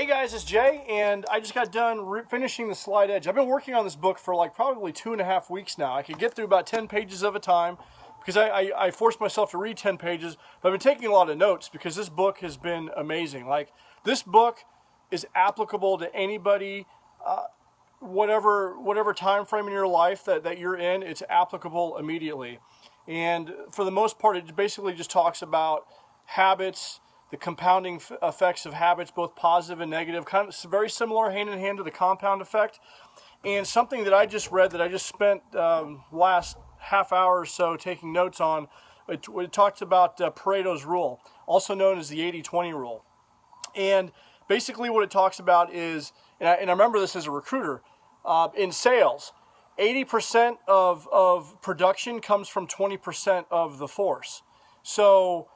guys, it's Jay, and I just got done finishing The Slight Edge. I've been working on this book for like probably 2.5 weeks now. I could get through about 10 pages at a time because I forced myself to read 10 pages, but I've been taking a lot of notes because this book has been amazing. Like, this book is applicable to anybody, whatever time frame in your life that you're in, it's applicable immediately. And for the most part, it basically just talks about habits, the compounding effects of habits, both positive and negative, kind of very similar hand in hand to the compound effect. And something that I just read that I just spent last half hour or so taking notes on, it talks about Pareto's rule, also known as the 80-20 rule. And basically what it talks about is, and I remember this as a recruiter, in sales, 80% of production comes from 20% of the force. So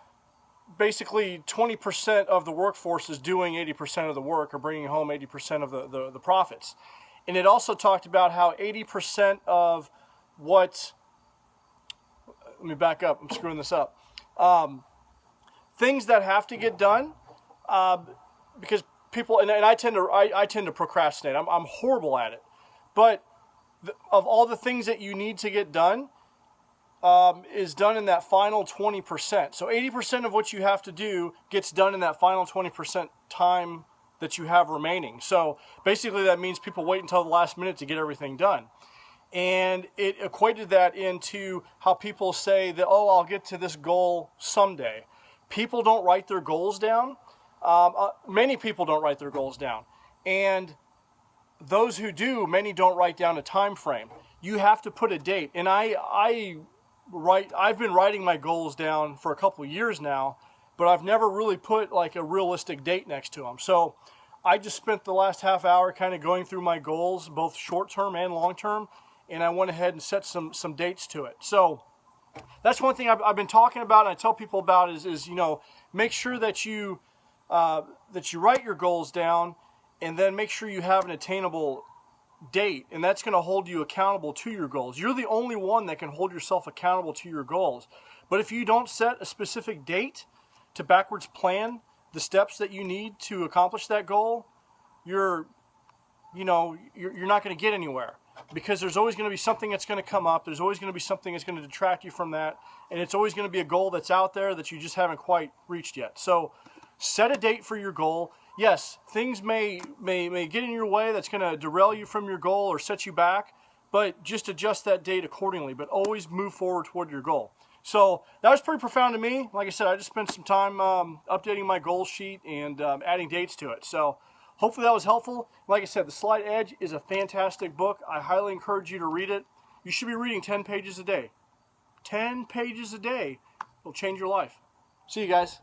basically 20% of the workforce is doing 80% of the work or bringing home 80% of the profits. And it also talked about how 80% of what, let me back up, I'm screwing this up, things that have to get done, because people, and I tend to procrastinate. I'm horrible at it. But of all the things that you need to get done, is done in that final 20%. So 80% of what you have to do gets done in that final 20% time that you have remaining. So basically that means people wait until the last minute to get everything done. And it equated that into how people say that, oh, I'll get to this goal someday. People don't write their goals down. Many people don't write their goals down. And those who do, many don't write down a time frame. You have to put a date. And I've been writing my goals down for a couple of years now, but I've never really put like a realistic date next to them. So I just spent the last half hour kind of going through my goals, both short-term and long-term, and I went ahead and set some dates to it. So that's one thing I've been talking about, and I tell people about is you know, make sure that you write your goals down, and then make sure you have an attainable date, and that's going to hold you accountable to your goals. You're the only one that can hold yourself accountable to your goals. But if you don't set a specific date to backwards plan the steps that you need to accomplish that goal, you're not going to get anywhere, because there's always going to be something that's going to come up. There's always going to be something that's going to detract you from that, and it's always going to be a goal that's out there that you just haven't quite reached yet. So set a date for your goal. Yes, things may get in your way that's going to derail you from your goal or set you back, but just adjust that date accordingly, but always move forward toward your goal. So that was pretty profound to me. Like I said, I just spent some time updating my goal sheet and adding dates to it. So hopefully that was helpful. Like I said, The Slight Edge is a fantastic book. I highly encourage you to read it. You should be reading 10 pages a day. 10 pages a day will change your life. See you guys.